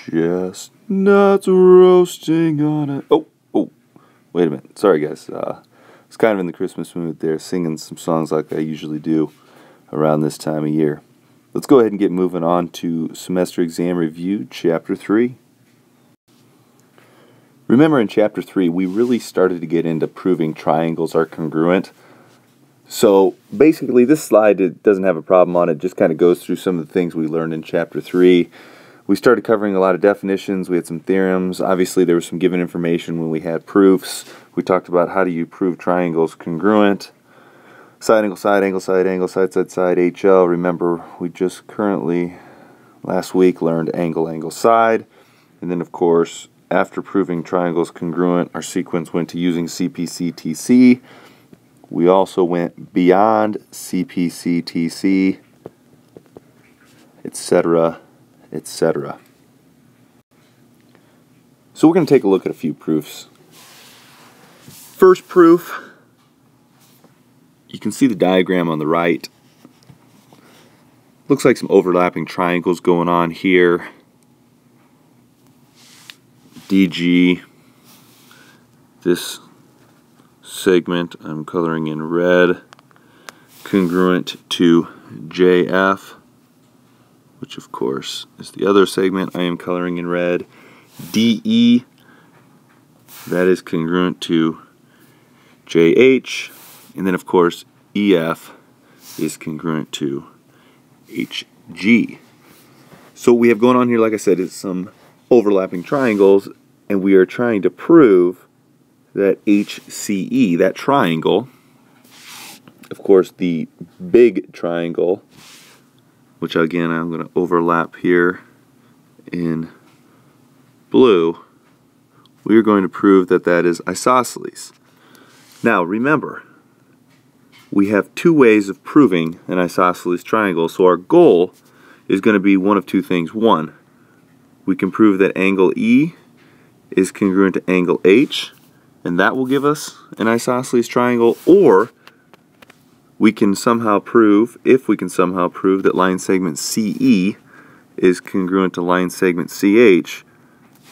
Chestnuts roasting on it. Oh, wait a minute. Sorry, guys. I was kind of in the Christmas mood there, singing some songs like I usually do around this time of year. Let's go ahead and get moving on to Semester Exam Review, Chapter 3. Remember in Chapter 3, we really started to get into proving triangles are congruent. So basically this slide doesn't have a problem on it, just kind of goes through some of the things we learned in Chapter 3. We started covering a lot of definitions, we had some theorems, obviously there was some given information when we had proofs. We talked about how do you prove triangles congruent. Side angle, side angle, side angle, side, side, side, HL. Remember, we just last week learned angle, angle, side. And then of course, after proving triangles congruent, our sequence went to using CPC-TC. We also went beyond CPC-TC, etc., etc. So we're going to take a look at a few proofs. First proof, you can see the diagram on the right. Looks like some overlapping triangles going on here. DG, this segment I'm coloring in red, congruent to JF, which of course is the other segment I am coloring in red. DE, that is congruent to JH, and then of course EF is congruent to HG. So what we have going on here, like I said, is some overlapping triangles, and we are trying to prove that HCE, that triangle, of course the big triangle, which again I'm going to overlap here in blue, we are going to prove that that is isosceles. Now remember, we have two ways of proving an isosceles triangle, so our goal is going to be one of two things. One, we can prove that angle E is congruent to angle H, and that will give us an isosceles triangle, or we can somehow prove, if we can somehow prove that line segment CE is congruent to line segment CH,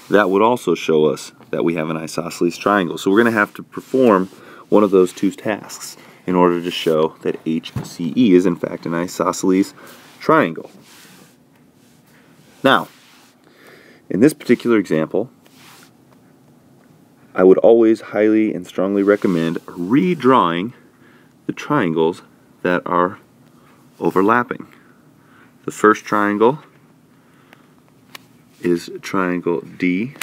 that would also show us that we have an isosceles triangle. So we're going to have to perform one of those two tasks in order to show that HCE is in fact an isosceles triangle. Now, in this particular example, I would always highly and strongly recommend redrawing the triangles that are overlapping. The first triangle is triangle DEG,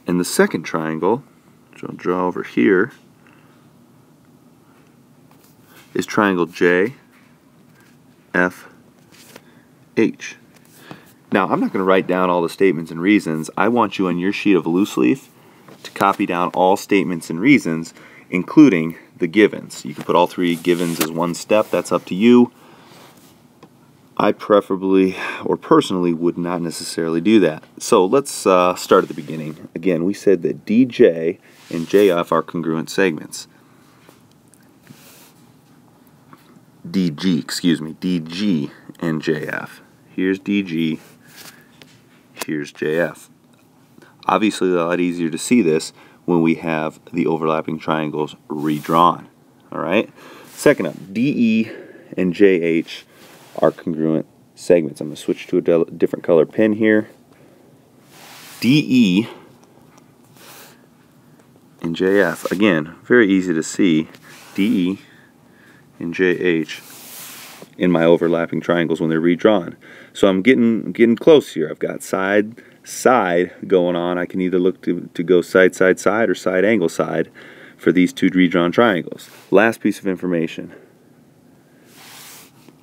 and the second triangle, which I'll draw over here, is triangle JFH. Now, I'm not going to write down all the statements and reasons. I want you on your sheet of loose leaf to copy down all statements and reasons, including the givens. You can put all three givens as one step. That's up to you. I preferably, or personally, would not necessarily do that. So let's start at the beginning. Again, we said that DJ and JF are congruent segments. DG and JF. Here's DG, here's JF. Obviously, a lot easier to see this when we have the overlapping triangles redrawn. Alright? Second up, DE and JH are congruent segments. I'm going to switch to a different color pen here. DE and JF, again, very easy to see. DE and JH in my overlapping triangles when they're redrawn. So I'm getting close here. I've got side going on. I can either look to go side, side, side, or side, angle, side for these two redrawn triangles. Last piece of information.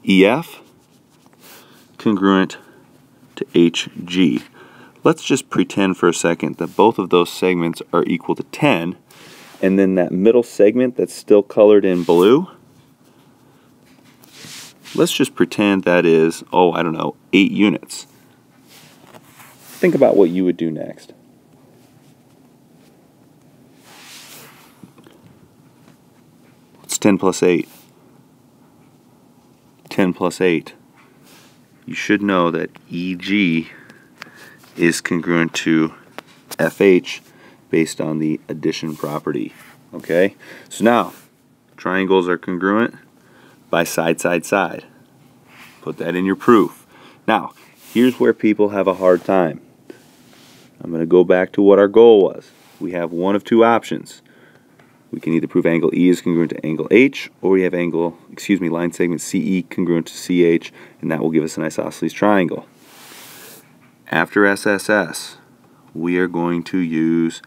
EF congruent to HG. Let's just pretend for a second that both of those segments are equal to 10, and then that middle segment that's still colored in blue, let's just pretend that is, I don't know, 8 units. Think about what you would do next. What's 10 plus 8? 10 plus 8. you should know that EG is congruent to FH based on the addition property. Okay, so now triangles are congruent by side, side, side. Put that in your proof. Now, here's where people have a hard time. I'm going to go back to what our goal was. We have one of two options. We can either prove angle E is congruent to angle H, or we have line segment CE congruent to CH, and that will give us an isosceles triangle. After SSS, we are going to use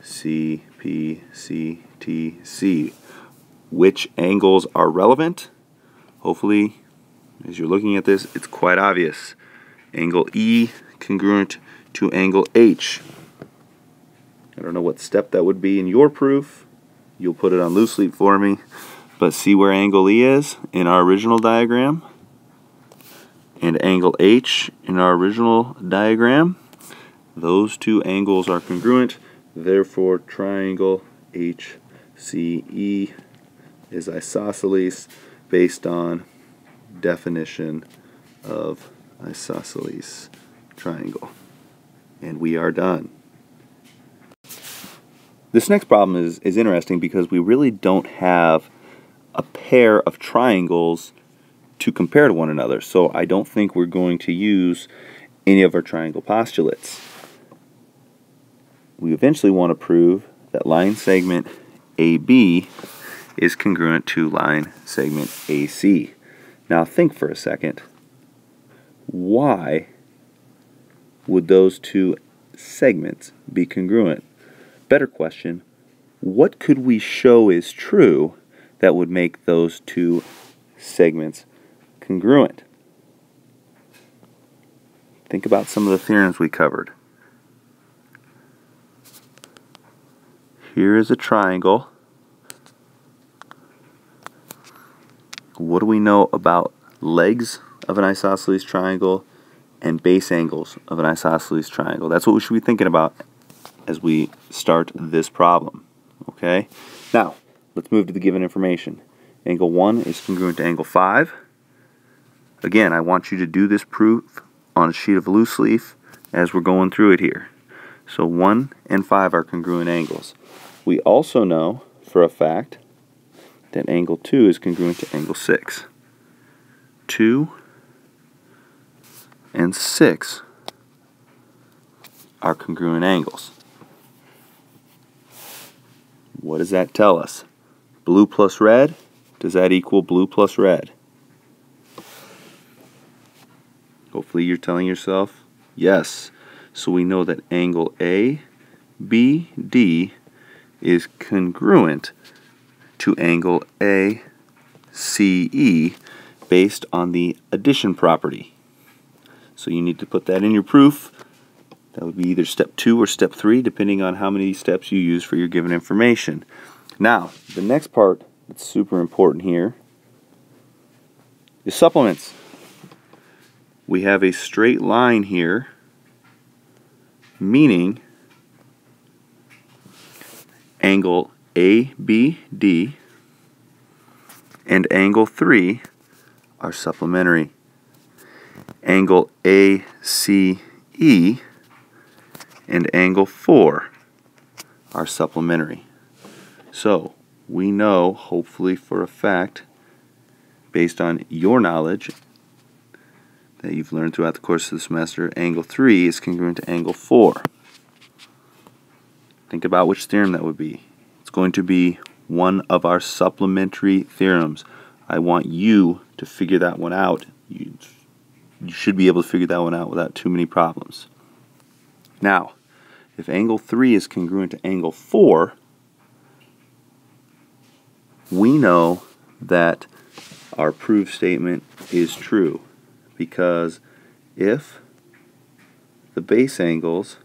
CPCTC. Which angles are relevant? Hopefully, as you're looking at this, it's quite obvious. Angle E congruent to angle H. I don't know what step that would be in your proof. You'll put it on loose leaf for me. But see where angle E is in our original diagram? And angle H in our original diagram? Those two angles are congruent. Therefore, triangle HCE is isosceles based on definition of isosceles triangle. And we are done. This next problem is interesting because we really don't have a pair of triangles to compare to one another. So I don't think we're going to use any of our triangle postulates. We eventually want to prove that line segment AB is congruent to line segment AC. Now think for a second. Why would those two segments be congruent? Better question, what could we show is true that would make those two segments congruent? Think about some of the theorems we covered. Here is a triangle. What do we know about legs of an isosceles triangle and base angles of an isosceles triangle? That's what we should be thinking about as we start this problem. Okay? Now, let's move to the given information. Angle 1 is congruent to angle 5. Again, I want you to do this proof on a sheet of loose leaf as we're going through it here. So 1 and 5 are congruent angles. We also know for a fact that angle 2 is congruent to angle 6. 2 and 6 are congruent angles. What does that tell us? Blue plus red, does that equal blue plus red? Hopefully you're telling yourself yes. So we know that angle ABD is congruent to angle ACE based on the addition property. So you need to put that in your proof. That would be either step 2 or step 3, depending on how many steps you use for your given information. Now, the next part that's super important here is supplements. We have a straight line here, meaning angle ABD and angle 3 are supplementary. Angle ACE and angle 4 are supplementary. So we know, hopefully for a fact, based on your knowledge that you've learned throughout the course of the semester, angle 3 is congruent to angle 4. Think about which theorem that would be. It's going to be one of our supplementary theorems. I want you to figure that one out. You should be able to figure that one out without too many problems. Now, if angle 3 is congruent to angle 4, we know that our proof statement is true, because if the base angles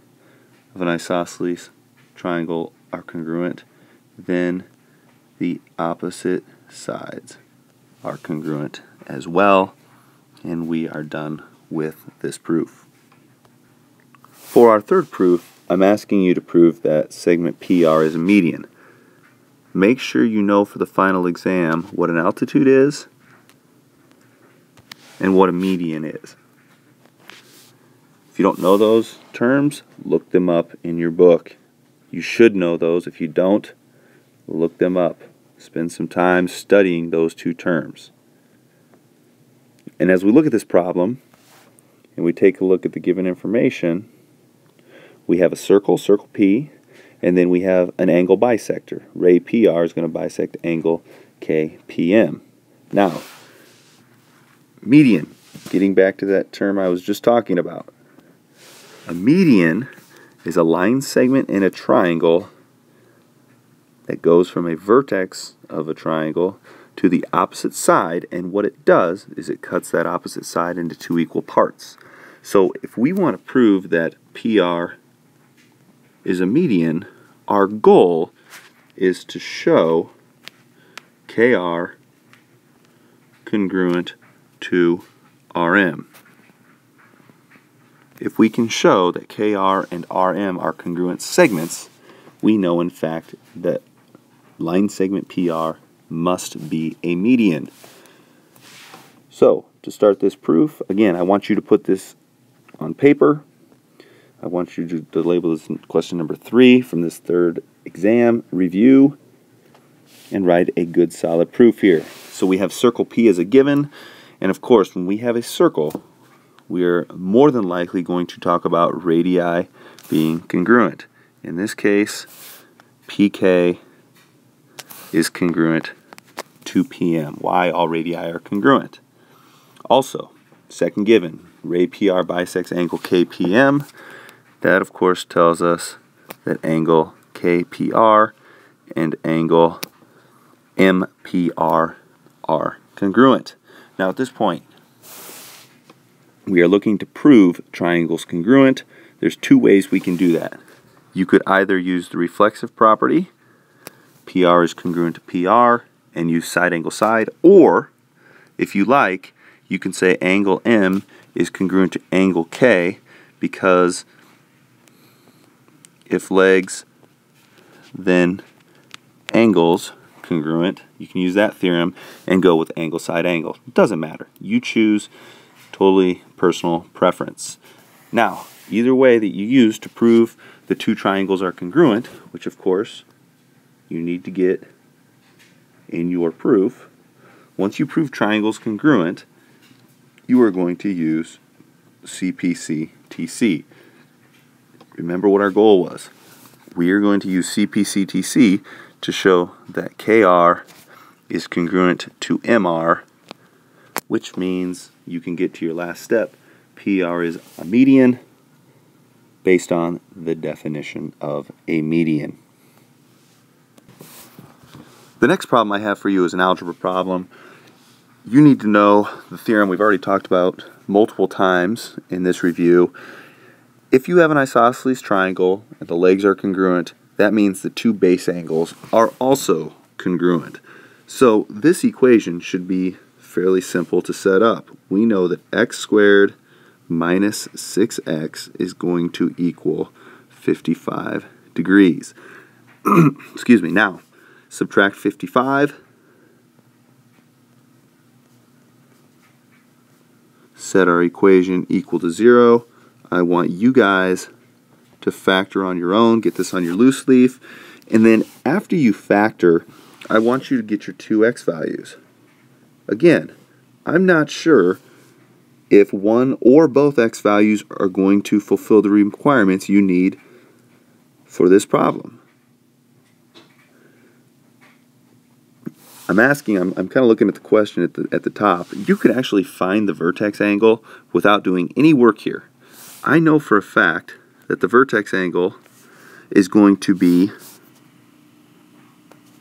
of an isosceles triangle are congruent, then the opposite sides are congruent as well, and we are done with this proof. For our third proof, I'm asking you to prove that segment PR is a median. Make sure you know for the final exam what an altitude is and what a median is. If you don't know those terms, look them up in your book. You should know those. If you don't, look them up. Spend some time studying those two terms. And as we look at this problem, and we take a look at the given information, we have a circle, circle P, and then we have an angle bisector. Ray PR is going to bisect angle KPM. Now, median, getting back to that term I was just talking about. A median is a line segment in a triangle that goes from a vertex of a triangle to the opposite side, and what it does is it cuts that opposite side into two equal parts. So if we want to prove that PR is a median, our goal is to show KR congruent to RM. If we can show that KR and RM are congruent segments, we know in fact that line segment PR must be a median. So, to start this proof, again, I want you to put this on paper. I want you to label this question number 3 from this third exam review and write a good solid proof here. So we have circle P as a given, and of course when we have a circle, we're more than likely going to talk about radii being congruent. In this case, PK is congruent to PM. Why all radii are congruent. Also, second given, ray PR bisects angle KPM. That of course tells us that angle KPR and angle MPR are congruent. Now at this point, we are looking to prove triangles congruent. There's two ways we can do that. You could either use the reflexive property, PR is congruent to PR, and use side angle side, or if you like, you can say angle M is congruent to angle K, because if legs then angles congruent, you can use that theorem and go with angle side angle. It doesn't matter. You choose, totally personal preference. Now, either way that you use to prove the two triangles are congruent, which of course you need to get in your proof, once you prove triangles congruent, you are going to use CPC-TC. Remember what our goal was. We are going to use CPC-TC to show that KR is congruent to MR, which means you can get to your last step. PR is a median based on the definition of a median. The next problem I have for you is an algebra problem. You need to know the theorem we've already talked about multiple times in this review. If you have an isosceles triangle and the legs are congruent, that means the two base angles are also congruent. So this equation should be fairly simple to set up. We know that x squared minus 6x is going to equal 55 degrees. Excuse me. Now, subtract 55. Set our equation equal to 0. I want you guys to factor on your own. Get this on your loose leaf. And then after you factor, I want you to get your two x values. Again, I'm not sure if one or both x values are going to fulfill the requirements you need for this problem. I'm kind of looking at the question at the top. You could actually find the vertex angle without doing any work here. I know for a fact that the vertex angle is going to be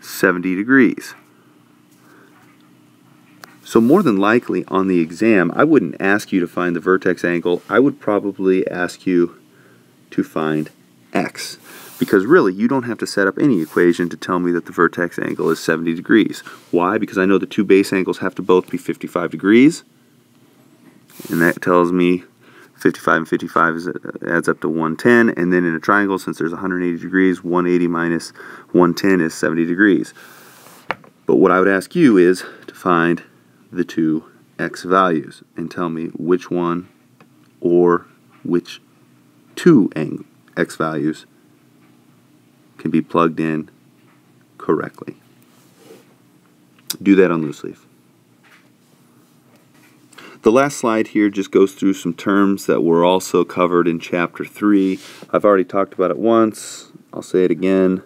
70 degrees. So more than likely on the exam, I wouldn't ask you to find the vertex angle. I would probably ask you to find x. Because really, you don't have to set up any equation to tell me that the vertex angle is 70 degrees. Why? Because I know the two base angles have to both be 55 degrees. And that tells me 55 and 55 adds up to 110. And then in a triangle, since there's 180 degrees, 180 minus 110 is 70 degrees. But what I would ask you is to find the two x values and tell me which one or which two x values can be plugged in correctly. Do that on loose leaf. The last slide here just goes through some terms that were also covered in Chapter 3. I've already talked about it once. I'll say it again.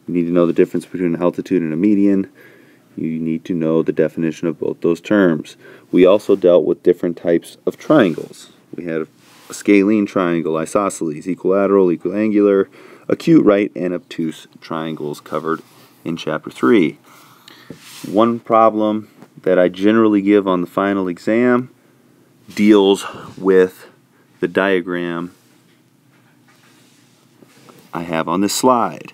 You need to know the difference between an altitude and a median. You need to know the definition of both those terms. We also dealt with different types of triangles. We had a scalene triangle, isosceles, equilateral, equiangular, acute, right, and obtuse triangles covered in Chapter 3. One problem that I generally give on the final exam deals with the diagram I have on this slide.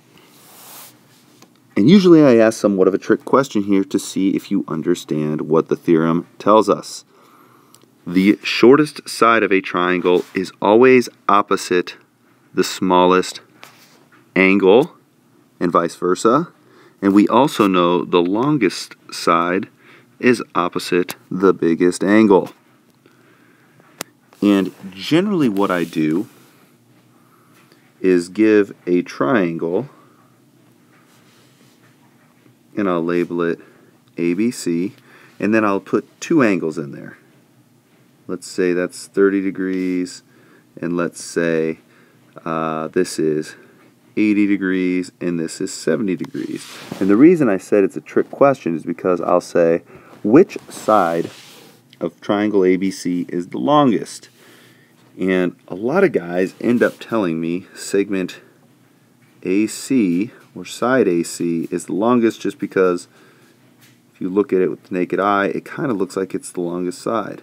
And usually I ask somewhat of a trick question here to see if you understand what the theorem tells us. The shortest side of a triangle is always opposite the smallest angle, and vice versa. And we also know the longest side is opposite the biggest angle. And generally what I do is give a triangle, and I'll label it ABC, and then I'll put two angles in there. Let's say that's 30 degrees, and let's say this is 80 degrees, and this is 70 degrees. And the reason I said it's a trick question is because I'll say, which side of triangle ABC is the longest? And a lot of guys end up telling me segment AC, or side AC, is the longest just because if you look at it with the naked eye, it kind of looks like it's the longest side.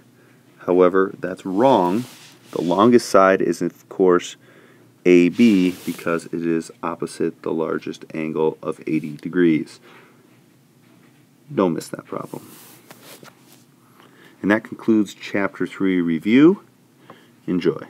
However, that's wrong. The longest side is, of course, AB, because it is opposite the largest angle of 80 degrees. Don't miss that problem. And that concludes Chapter 3 review. Enjoy.